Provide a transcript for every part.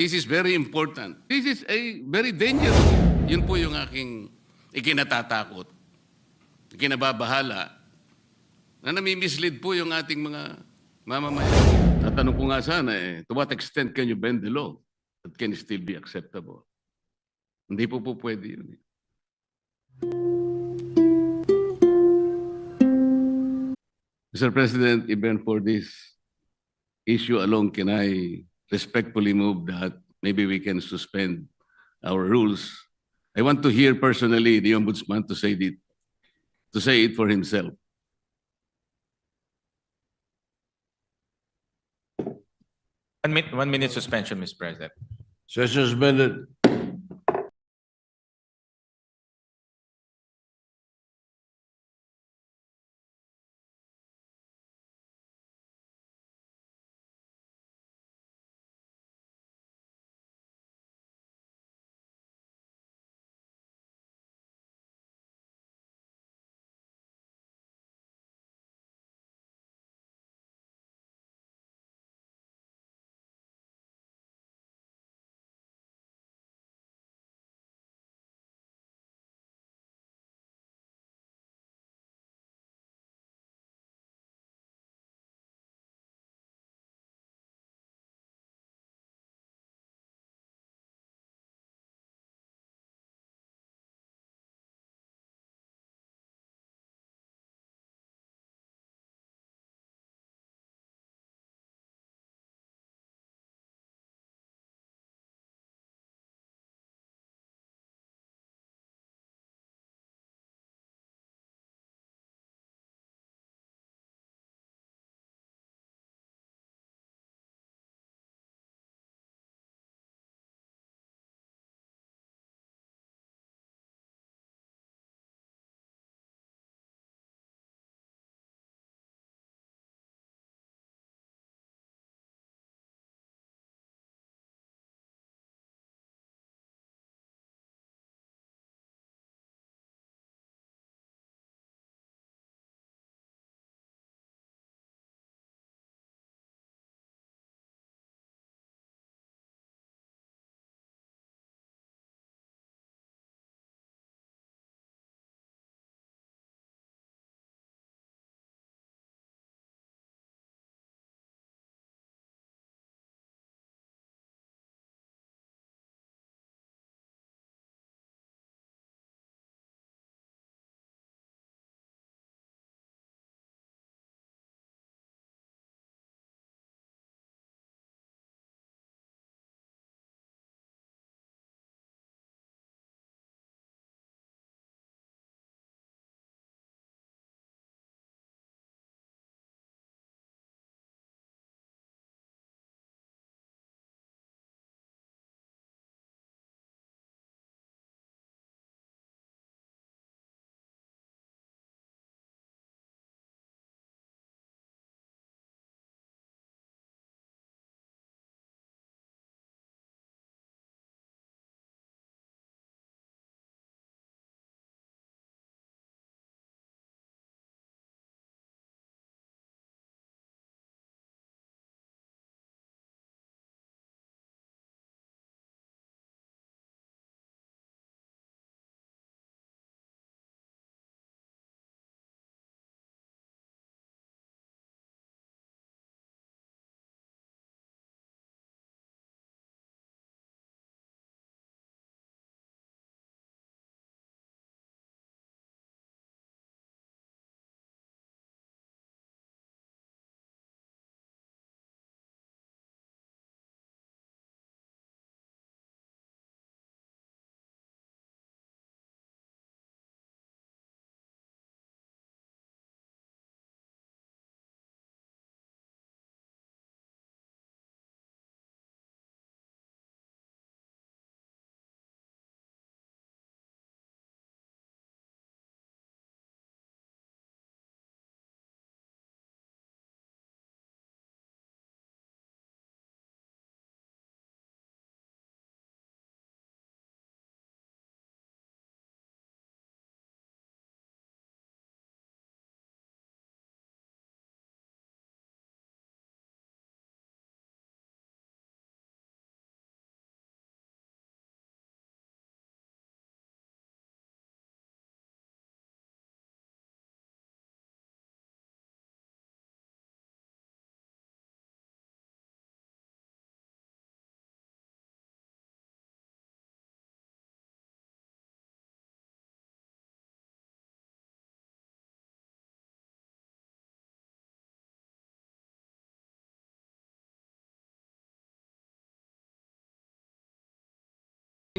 This is very important. This is a very dangerous. Yun po yung aking ikinatatakot, ikinababahala, na nami-mislead po yung ating mga mamamayan. Tatanong ko nga sana, to what extent can you bend the law that can still be acceptable? Hindi po pwede yun. Mr. President, even for this issue alone, can I respectfully move that maybe we can suspend our rules? I want to hear personally the Ombudsman to say it for himself. One minute suspension, Mr. President. Session suspended.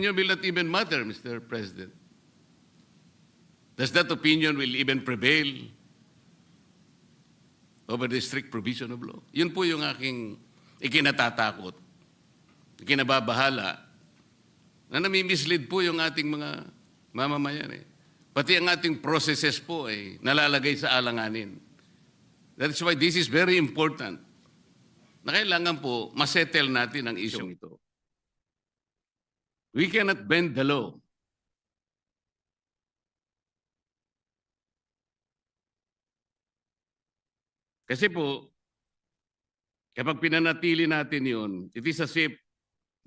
opinion will not even matter, Mr. President. Does that opinion will even prevail over the strict provision of law? Yun po yung aking ikinatatakot, ikinababahala, na nami-mislead po yung ating mga mamamayan. Pati ang ating processes po ay nalalagay sa alanganin. That's why this is very important na kailangan po masettle natin ang isyong ito. We cannot bend the law. Kasi po, kapag pinanatili natin yun, it is as if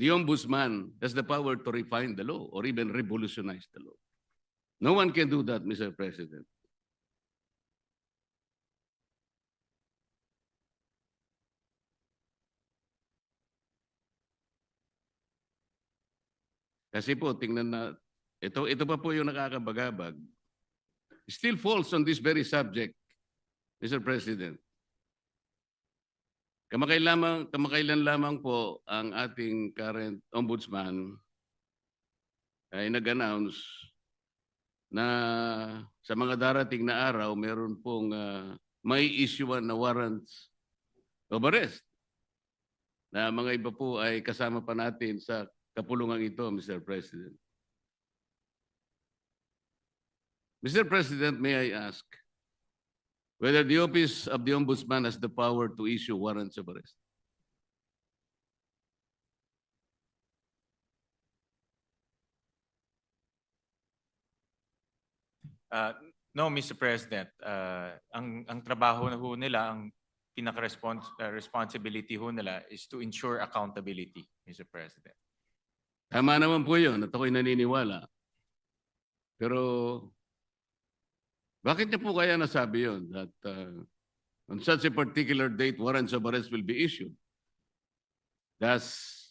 the ombudsman has the power to refine the law or even revolutionize the law. No one can do that, Mr. President. Kasi po, tingnan na, ito pa po yung nakakabagabag. Still falls on this very subject, Mr. President. Kamakailan lamang po ang ating current ombudsman ay nag-announce na sa mga darating na araw, meron pong may issuean na warrants of arrest. Na mga iba po ay kasama pa natin sa kapulungan ito, Mr. President. Mr. President, may I ask whether the Office of the Ombudsman has the power to issue warrants of arrest? No, Mr. President. Ang trabaho na ho nila, ang pinaka-responsibility ho nila is to ensure accountability, Mr. President. Tama naman po yun at ako'y naniniwala. Pero bakit niya po kaya nasabi yun that on such a particular date warrants of arrest will be issued? Does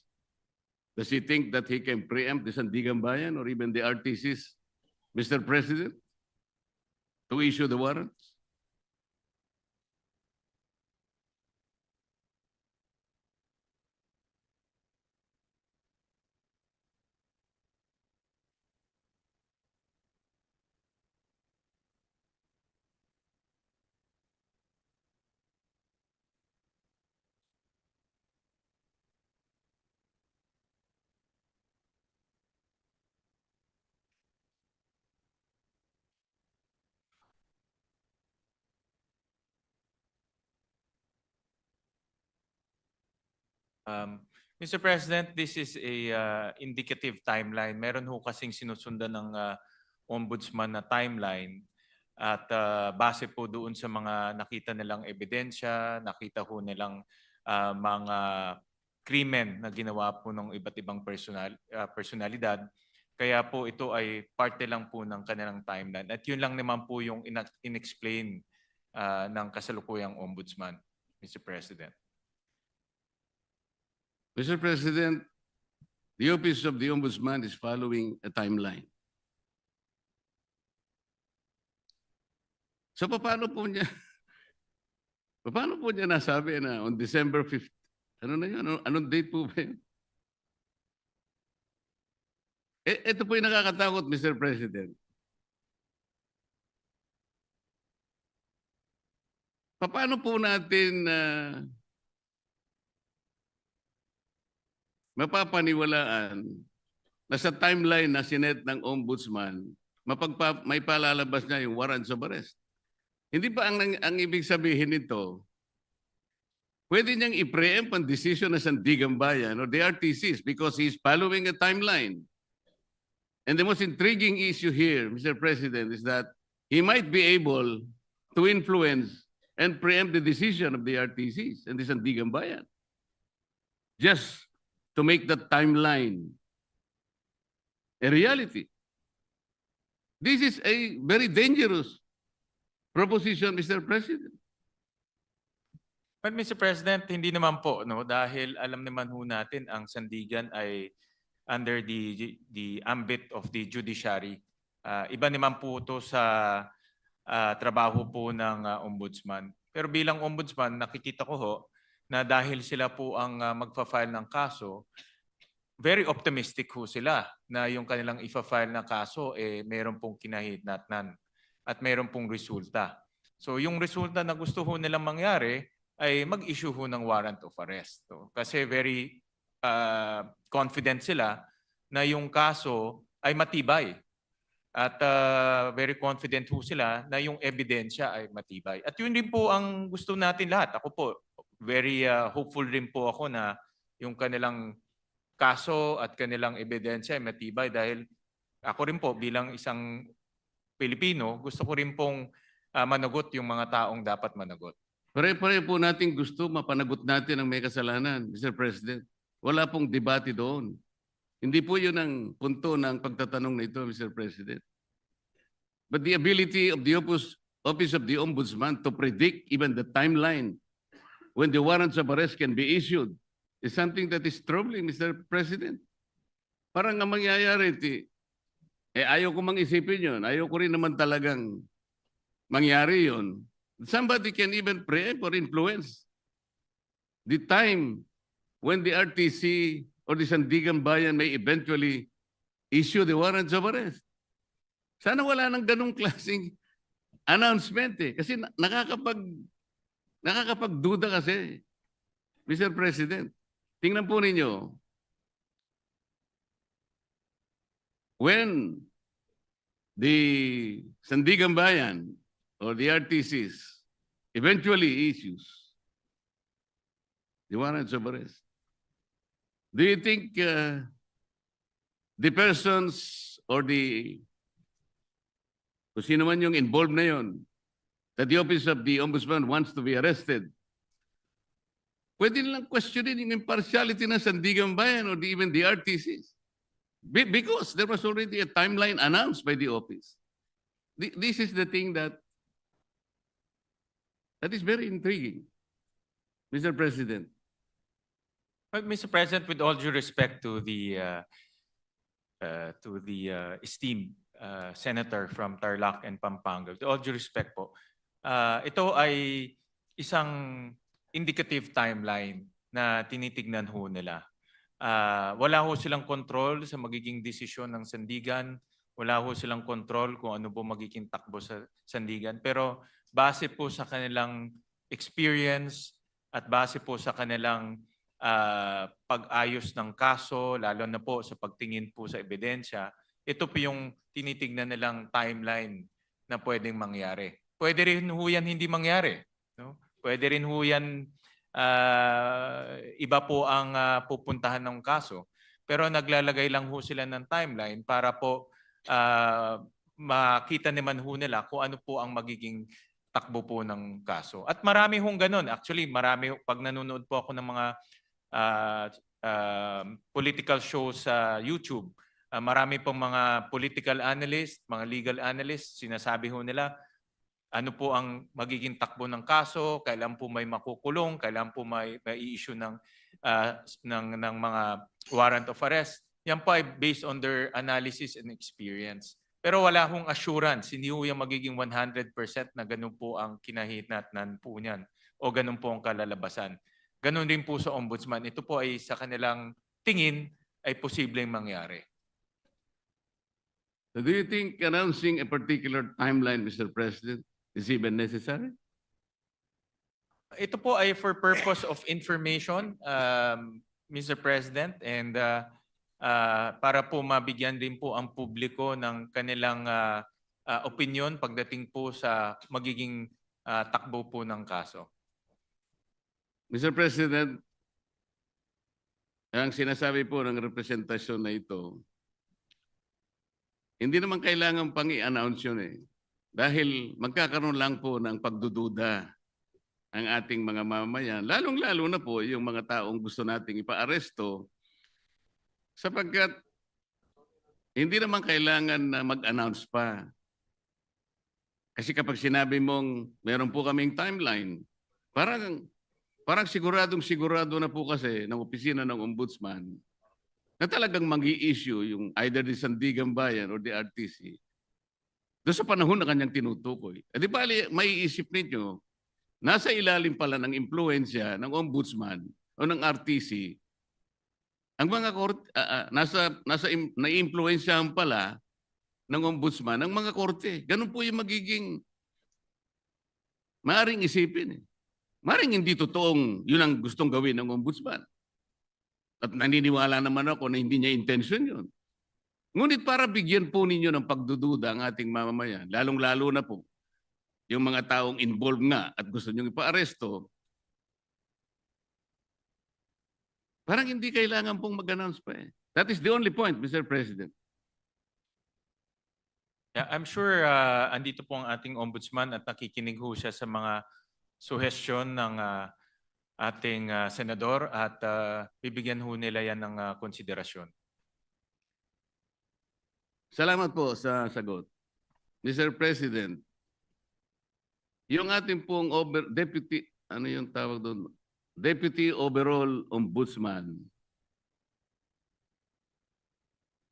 he think that he can preempt the Sandigan Bayan or even the RTCs, Mr. President, to issue the warrants? Mr. President, this is a indicative timeline. Meron ho kasing sinusundan ng ombudsman na timeline at base po doon sa mga nakita nilang ebidensya, nakita ho nilang mga krimen na ginawa po ng iba't ibang personalidad. Kaya po ito ay parte lang po ng kanilang timeline. At yun lang naman po yung inexplain ng kasalukuyang ombudsman, Mr. President. Mr. President, the Office of the Ombudsman is following a timeline. So paano po niya nasabi na on December 5th? Ano na yun? Anong date po ba yun? Ito po yung nakakatakot, Mr. President. Paano po natin mapapaniwalaan na sa timeline na sinet ng ombudsman, may palalabas niya yung warrants of arrest? Hindi ba ang ibig sabihin nito, pwede niyang i-preempt ang decision ng Sandigan Bayan or the RTCs because he's following a timeline. And the most intriguing issue here, Mr. President, is that he might be able to influence and preempt the decision of the RTCs and the Sandigan Bayan. Just to make that timeline a reality. This is a very dangerous proposition, Mr. President. But Mr. President, hindi naman po, no, dahil alam naman ho natin ang Sandigan ay under the ambit of the judiciary. Iba naman po ito sa trabaho po ng ombudsman. Pero bilang ombudsman, nakikita ko ho na dahil sila po ang magfa-file ng kaso, very optimistic ho sila na yung kanilang ifa-file na kaso meron pong kinahitnatnan at meron pong resulta. So yung resulta na gusto ho nilang mangyari ay mag-issue ho ng warrant of arrest. So, kasi very confident sila na yung kaso ay matibay. At very confident ho sila na yung ebidensya ay matibay. At yun din po ang gusto natin lahat. Ako po, very hopeful rin po ako na yung kanilang kaso at kanilang ebidensya ay matibay dahil ako rin po bilang isang Pilipino, gusto ko rin pong managot yung mga taong dapat managot. Pare-pare po natin gusto mapanagot natin ang may kasalanan, Mr. President. Wala pong debate doon. Hindi po yun ang punto ng pagtatanong na ito, Mr. President. But the ability of the Office of the Ombudsman to predict even the timeline when the warrants of arrest can be issued is something that is troubling, Mr. President. Parang ang mangyayari, ayaw ko mang isipin yun. Ayaw ko rin naman talagang mangyari yun. Somebody can even preempt or influence the time when the RTC or the Sandigan Bayan may eventually issue the warrants of arrest. Sana wala nang ganung klaseng announcement eh. Kasi nakakapagduda kasi, Mr. President. Tingnan po ninyo, when the Sandigan Bayan or the RTCs eventually issues the warrants of arrest, do you think the persons or kung sino man yung involved na yun, that the Office of the Ombudsman wants to be arrested, pwede nilang questionin yung impartiality ng Sandigan Bayan or even the RTCs? Because there was already a timeline announced by the office. This is the thing that is very intriguing, Mr. President. But Mr. President, with all due respect to the esteemed senator from Tarlac and Pampanga, with all due respect po, ito ay isang indicative timeline na tinitignan ho nila. Wala ho silang control sa magiging desisyon ng Sandigan. Wala ho silang control kung ano po magiging takbo sa Sandigan. Pero base po sa kanilang experience at base po sa kanilang pag-ayos ng kaso, lalo na po sa pagtingin po sa ebidensya, ito po yung tinitignan nilang timeline na pwedeng mangyari. Pwede rin ho yan hindi mangyari. No? Pwede rin ho yan iba po ang pupuntahan ng kaso. Pero naglalagay lang ho sila ng timeline para po makita naman ho nila kung ano po ang magiging takbo po ng kaso. At marami hong ganun. Actually, marami, pag nanonood po ako ng mga political shows sa YouTube, marami pong mga political analyst, mga legal analyst, sinasabi ho nila, ano po ang magiging takbo ng kaso, kailan po may makukulong, kailan po may i-issue ng mga warrant of arrest. Yan po ay based on their analysis and experience. Pero wala hong assurance, hindi ho yung magiging 100% na ganun po ang kinahitnatnan po niyan o ganun po ang kalalabasan. Ganun din po sa ombudsman. Ito po ay sa kanilang tingin ay posibleng mangyari. So do you think announcing a particular timeline, Mr. President, is even necessary? Ito po ay for purpose of information, Mr. President, and para po mabigyan din po ang publiko ng kanilang opinion pagdating po sa magiging takbo po ng kaso. Mr. President, ang sinasabi po ng representasyon na ito, hindi naman kailangan pang i-announce yun eh. Dahil magkakaroon lang po ng pagdududa ang ating mga mamamayan, lalong-lalo na po yung mga taong gusto nating ipa-aresto, sapagkat hindi naman kailangan na mag-announce pa. Kasi kapag sinabi mong meron po kaming timeline, parang siguradong-sigurado na po kasi ng opisina ng ombudsman na talagang mag-i-issue yung either the Sandigan Bayan or the RTC doon sa panahon na kanyang tinutukoy. Di ba, may isip ninyo, nasa ilalim pala ng impluensya ng ombudsman o ng RTC Ang mga korte, naiimpluwensyahan pala ng ombudsman ang mga korte. Ganun po yung magiging maaring isipin. Maaring hindi totoong yun ang gustong gawin ng ombudsman. At naniniwala naman ako na hindi niya intention yun. Ngunit para bigyan po ninyo ng pagdududa ang ating mamamayan, lalong-lalo na po yung mga taong involved nga at gusto nyo ipa-aresto, parang hindi kailangan pong mag-announce pa eh. That is the only point, Mr. President. Yeah, I'm sure andito po ang ating ombudsman at nakikinig ho siya sa mga suhestyon ng ating senador at bibigyan ho nila yan ng konsiderasyon. Salamat po sa sagot. Mr. President, yung ating pong deputy, ano yung tawag doon? Deputy Overall Ombudsman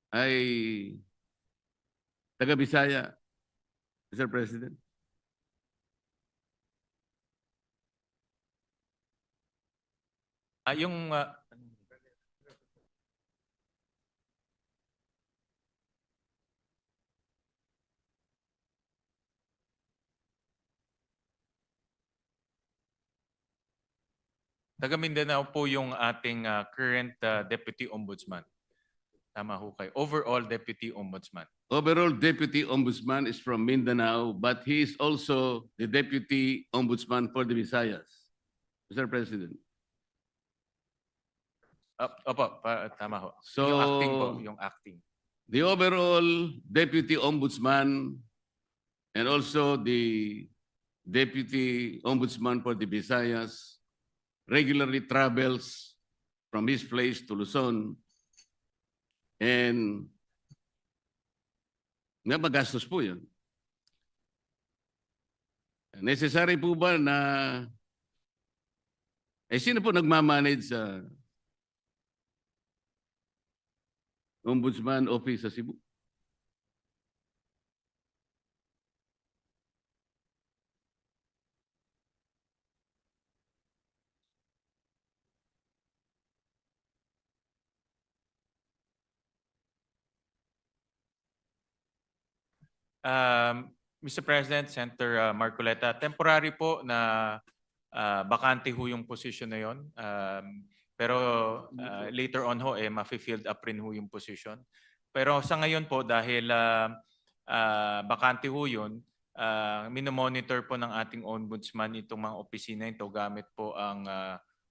ay taga Bisaya, Mr. President. Yung taga Mindanao po yung ating current Deputy Ombudsman. Tama ho kayo. Overall Deputy Ombudsman. Overall Deputy Ombudsman is from Mindanao, but he is also the Deputy Ombudsman for the Visayas, Mr. President. Opo, tama ho. So, yung acting po, yung acting. the overall Deputy Ombudsman and also the Deputy Ombudsman for the Visayas regularly travels from his place to Luzon and nga magastos po yun. Necessary po ba na sino po nagmamanage sa Ombudsman Office sa Cebu? Mr. President, Senator Marcoleta, temporary po na bakante ho yung position na yon. Pero later on ho, ma-filled up rin ho yung position. Pero sa ngayon po, dahil bakante ho yun, minomonitor po ng ating ombudsman itong mga opisina ito gamit po ang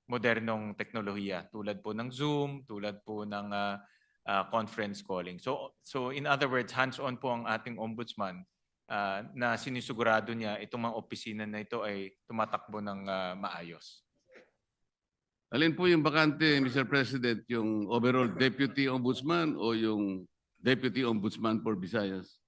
modernong teknolohiya tulad po ng Zoom, tulad po ng conference calling. So in other words, hands-on po ang ating ombudsman na sinisigurado niya itong mga opisina na ito ay tumatakbo ng maayos. Alin po yung bakante, Mr. President, yung overall Deputy Ombudsman o yung Deputy Ombudsman for Visayas?